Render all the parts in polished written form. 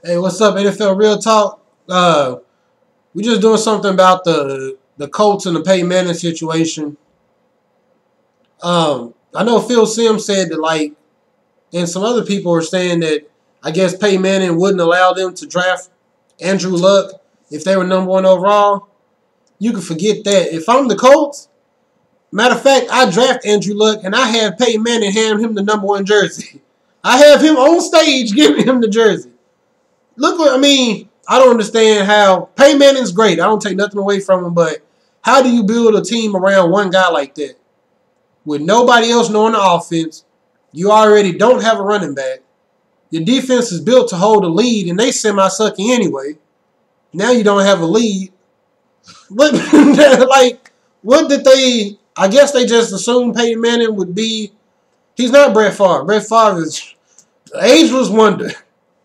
Hey, what's up, NFL Real Talk? We just doing something about the Colts and the Peyton Manning situation. I know Phil Simms said that, like, and some other people are saying that I guess Peyton Manning wouldn't allow them to draft Andrew Luck if they were #1 overall. You can forget that. If I'm the Colts, matter of fact, I draft Andrew Luck and I have Peyton Manning hand him the #1 jersey. I have him on stage giving him the jersey. Look what I mean. I don't understand how Peyton Manning's great. I don't take nothing away from him, but how do you build a team around one guy like that with nobody else knowing the offense? You already don't have a running back. Your defense is built to hold a lead, and they semi-sucky anyway. Now you don't have a lead. What, like, what did they? I guess they just assumed Peyton Manning would be. He's not Brett Favre. Brett Favre is the ageless wonder.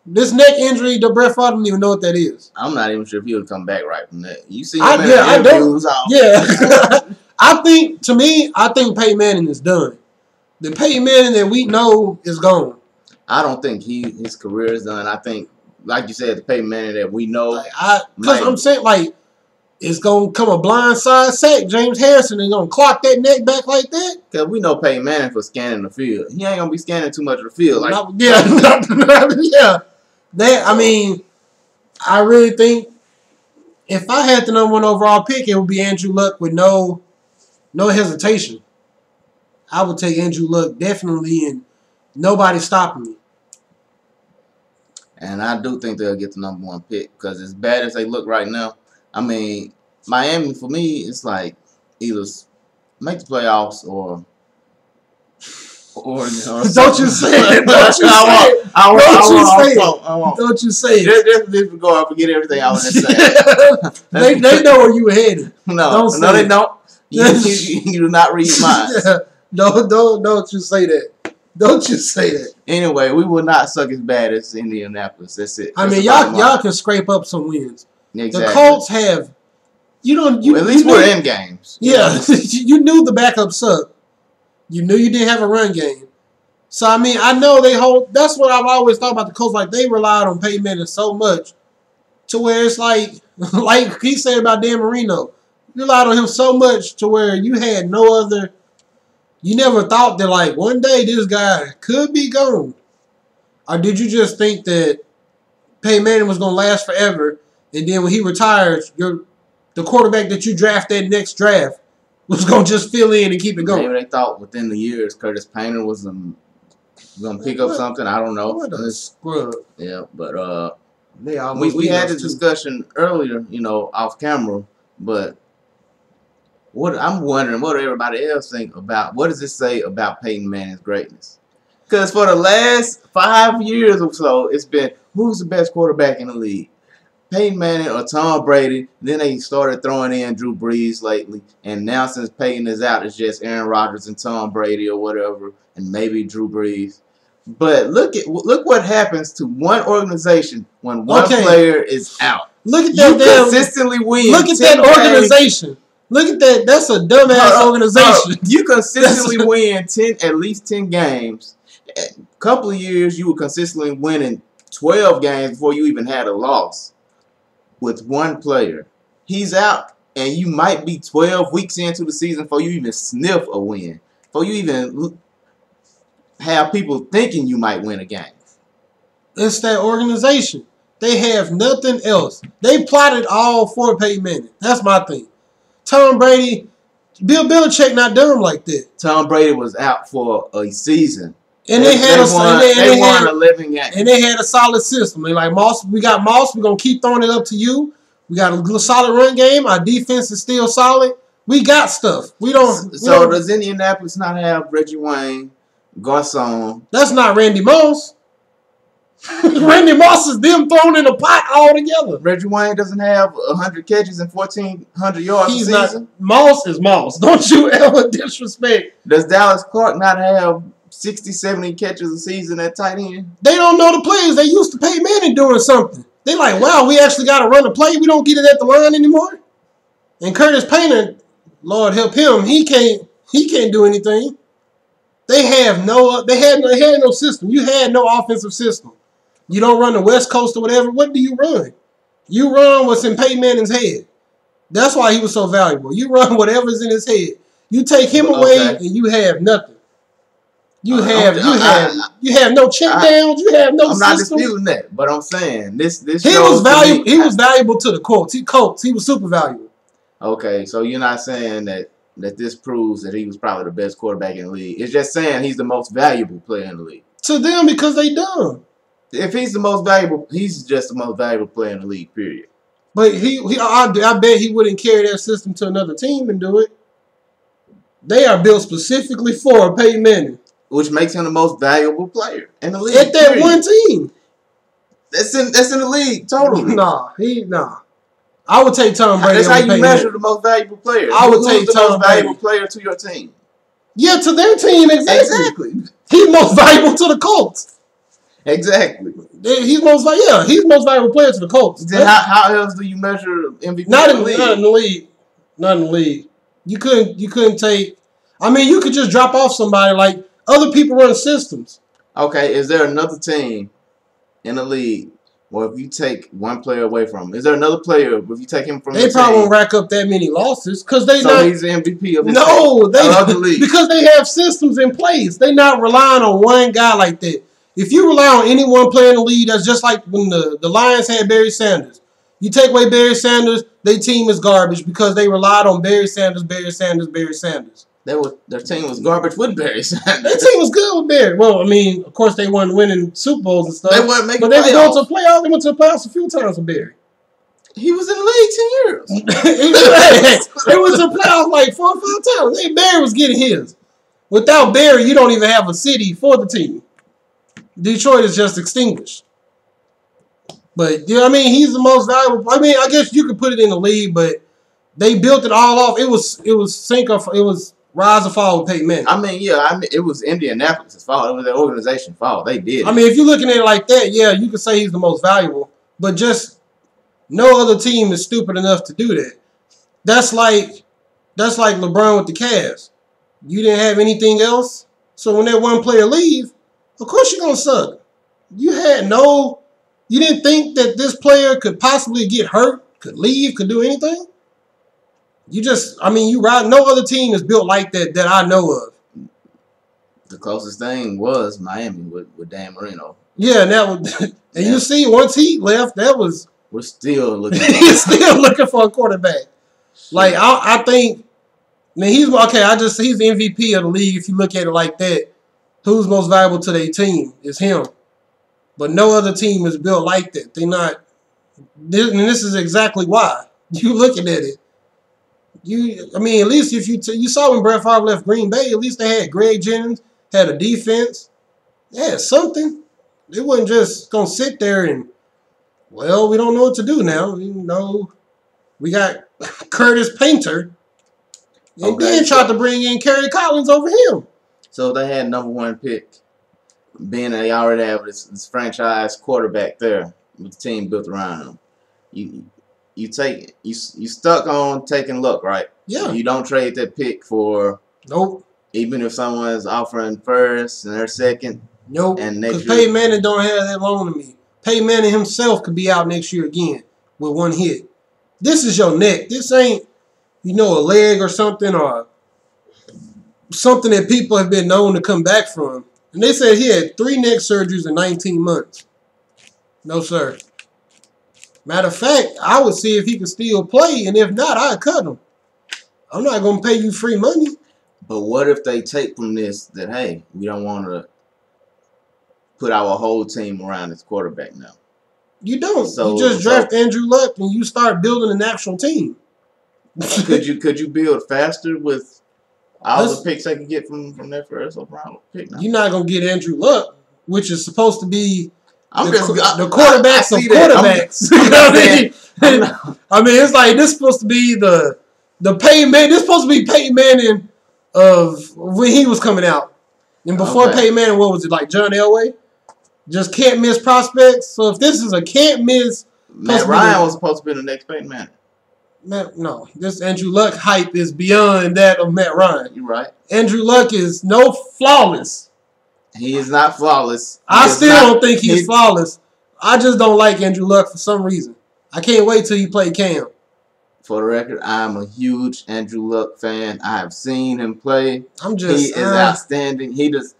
This neck injury, the Brett Favre don't even know what that is. I'm not even sure if he would come back right from that. You see him in the interviews. Yeah. I think Peyton Manning is done. The Peyton Manning that we know is gone. I don't think his career is done. I think, like you said, the Peyton Manning that we know. Because I'm saying, like, it's going to come a blindside sack. James Harrison is going to clock that neck back like that. Because we know Peyton Manning for scanning the field. He ain't going to be scanning too much of the field. Like, yeah. That, I mean, I really think if I had the #1 overall pick, it would be Andrew Luck with no hesitation. I would take Andrew Luck definitely, and nobody stopping me. And I do think they'll get the #1 pick because as bad as they look right now, I mean, Miami, for me, it's like either make the playoffs or don't you say it. Don't you say it. Don't you say it. Just go up and get everything I was just saying. They know where you were headed. No, they don't. You do not read minds. Don't you say that. Don't you say that. Anyway, we will not suck as bad as Indianapolis. That's it. I mean, y'all can scrape up some wins. Exactly. The Colts have. At least we're in games. Yeah, you knew the backup sucked. You knew you didn't have a run game. So, I mean, I know they hold. That's what I've always thought about the Colts. Like, they relied on Peyton Manning so much to where it's like he said about Dan Marino. You relied on him so much to where you had no other. You never thought that, like, one day this guy could be gone. Or did you just think that Peyton Manning was going to last forever, and then when he retires, the quarterback that you draft that next draft was going to just fill in and keep it going? Maybe they thought within the years Curtis Painter was going to pick up something. I don't know. What a scrub. Yeah, but we had this discussion earlier, off camera, but I'm wondering what everybody else think about. What does it say about Peyton Manning's greatness? Because for the last 5 years or so, it's been who's the best quarterback in the league? Peyton Manning or Tom Brady. Then they started throwing in Drew Brees lately. And now since Peyton is out, it's just Aaron Rodgers and Tom Brady or whatever, and maybe Drew Brees. But look what happens to one organization when one player is out. Look at that consistently win. Look at that organization. Look at that. That's a dumbass organization. You consistently win at least 10 games. A couple of years, you were consistently winning 12 games before you even had a loss with one player. He's out, and you might be 12 weeks into the season before you even sniff a win. Before you even have people thinking you might win a game. It's that organization. They have nothing else. They plotted all for Peyton Manning. That's my thing. Tom Brady, Bill Belichick not dumb like that. Tom Brady was out for a season. And they won 11 games. And they had a solid system. They like, Moss, we got Moss. We're going to keep throwing it up to you. We got a solid run game. Our defense is still solid. We got stuff. Does Indianapolis not have Reggie Wayne, Garcon? That's not Randy Moss. Randy Moss is them thrown in a pot all together. Reggie Wayne doesn't have 100 catches and 1,400 yards a season. Moss is Moss. Don't you ever disrespect. Does Dallas Clark not have 60, 70 catches a season at tight end? They don't know the players. They used to Peyton Manning doing something. They like, wow, we actually got to run a play. We don't get it at the line anymore. And Curtis Painter, Lord help him, he can't do anything. They had no system. You had no offensive system. You don't run the West Coast or whatever. What do you run? You run what's in Peyton Manning's head. That's why he was so valuable. You run whatever's in his head. You take him away, and you have nothing. You have no check downs. You have no. I'm system. Not disputing that, but I'm saying this. He was valuable. He was valuable to the Colts. He was super valuable. Okay, so you're not saying that this proves that he was probably the best quarterback in the league. It's just saying he's the most valuable player in the league. To them, because they dumb. If he's the most valuable, he's just the most valuable player in the league, period. But I bet he wouldn't carry that system to another team and do it. They are built specifically for Peyton Manning. Which makes him the most valuable player in the league. At that one team. That's in the league, totally. Nah. I would take Tom Brady. That's how you measure the most valuable player. I would take the most valuable player to your team. Yeah, to their team, exactly. He's most valuable to the Colts. Exactly. He's most valuable player to the Colts. Then how else do you measure MVP? Not in the league. Not in the league. You couldn't take. I mean, you could just drop off somebody. Like other people run systems. Okay, is there another team in the league where if you take one player away from him, is there another player if you take him from? They probably won't rack up that many losses because they. So he's the MVP of his the league because they have systems in place. They're not relying on one guy like that. If you rely on any one player in the league, that's just like when the Lions had Barry Sanders. You take away Barry Sanders, their team is garbage because they relied on Barry Sanders. Their team was garbage with Barry Sanders. Their team was good with Barry. Well, I mean, of course they weren't winning Super Bowls and stuff. They weren't making playoffs. They were going to the playoffs. They went to the playoffs a few times with Barry. He was in the league 10 years. They went to the playoffs like 4 or 5 times. Barry was getting his. Without Barry, you don't even have a city for the team. Detroit is just extinguished. But I mean, he's the most valuable. I mean, I guess you could put it in the league, but they built it all off. It was rise or fall with Peyton Manning. I mean, it was Indianapolis' fault. It was their organization's fault. They did. I mean, if you're looking at it like that, yeah, you could say he's the most valuable. But just no other team is stupid enough to do that. That's like LeBron with the Cavs. You didn't have anything else, so when that one player leave, of course you're gonna suck. You didn't think that this player could possibly get hurt, could leave, could do anything. No other team is built like that I know of. The closest thing was Miami with Dan Marino. Yeah, and you see, once he left, we're still looking. He's still looking for a quarterback. Like I think, he's the MVP of the league. If you look at it like that, who's most valuable to their team is him. But no other team is built like that. They're not. And this is exactly why. You looking at it. At least if you saw when Brett Favre left Green Bay, at least they had Greg Jennings, had a defense. They had something. They wasn't just going to sit there and, well, we don't know what to do now. We got Curtis Painter. And then tried to bring in Kerry Collins over him. So they had number 1 pick. Being that they already have this franchise quarterback there with the team built around him, you stuck on taking luck, right? Yeah. You don't trade that pick for even if someone's offering first and they're second. Nope. And next because Peyton Manning don't have that long to me. Peyton Manning himself could be out next year again with one hit. This is your neck. This ain't a leg or something that people have been known to come back from. And they said he had 3 neck surgeries in 19 months. No, sir. Matter of fact, I would see if he could still play, and if not, I'd cut him. I'm not going to pay you free money. But what if they take from this that, hey, we don't want to put our whole team around this quarterback now? You don't. You just draft Andrew Luck, and you start building an actual team. Could you build faster with all the picks they can get from that first overall pick now? You're not going to get Andrew Luck, which is supposed to be the quarterbacks of quarterbacks. You know what I mean? It's like this is supposed to be the Peyton Manning. This is supposed to be Peyton Manning of when he was coming out. And before Peyton Manning, what was it, like John Elway? Just can't miss prospects. So if this is a can't miss, Matt Ryan was supposed to be the next Peyton Manning. No, this Andrew Luck hype is beyond that of Matt Ryan. You're right. Andrew Luck is flawless. He is not flawless. I still don't think he's flawless. I just don't like Andrew Luck for some reason. I can't wait till he play Cam. For the record, I'm a huge Andrew Luck fan. I have seen him play. He is outstanding. He does.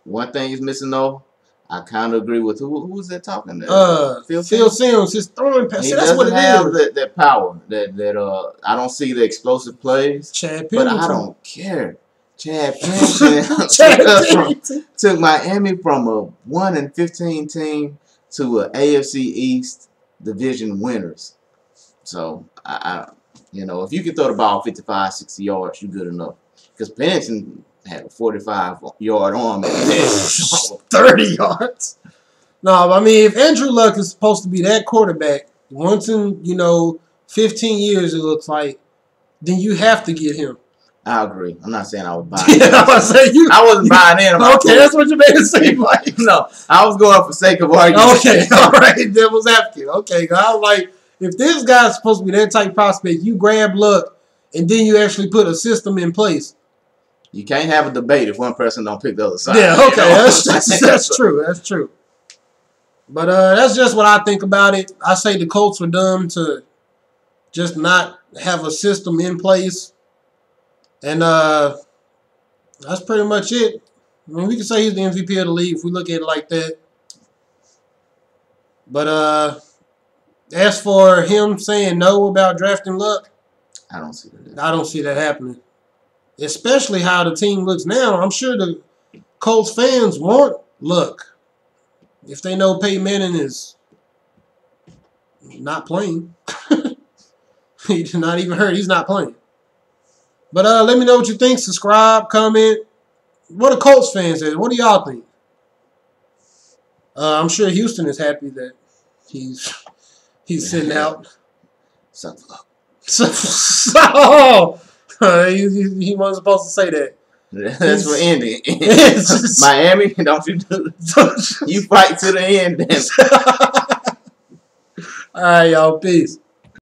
One thing he's missing though. I kind of agree with who was that talking there? Phil Simms. His throwing pass. He doesn't have that power. That I don't see the explosive plays. Chad Pennington. But I don't care. Chad Pennington took Miami from a 1-15 team to an AFC East division winners. So, if you can throw the ball 55, 60 yards, you're good enough. Because Pennington had a 45-yard arm at that. 30 yards. No, I mean, if Andrew Luck is supposed to be that quarterback, once in, 15 years, it looks like, then you have to get him. I agree. I'm not saying I was buying in. I wasn't buying in. Okay, that's what you made it seem like. No, I was going for sake of argument. Okay, all right. Devil's advocate. Okay, I was like, if this guy's supposed to be that type of prospect, you grab Luck, and then you actually put a system in place. You can't have a debate if one person don't pick the other side. Yeah, okay, that's true. That's true. But that's just what I think about it. I say the Colts were dumb to just not have a system in place. And that's pretty much it. I mean, we can say he's the MVP of the league if we look at it like that. But as for him saying no about drafting Luck, I don't see that. I don't see that happening. Especially how the team looks now. I'm sure the Colts fans want Luck. If they know Peyton Manning is not playing. He's not even hurt. He's not playing. But let me know what you think. Subscribe, comment. What are Colts fans at? What do y'all think? I'm sure Houston is happy that he's sitting out. Something up. He wasn't supposed to say that. That's for ending. Miami, don't you do it. You fight to the end. All right, y'all. Peace.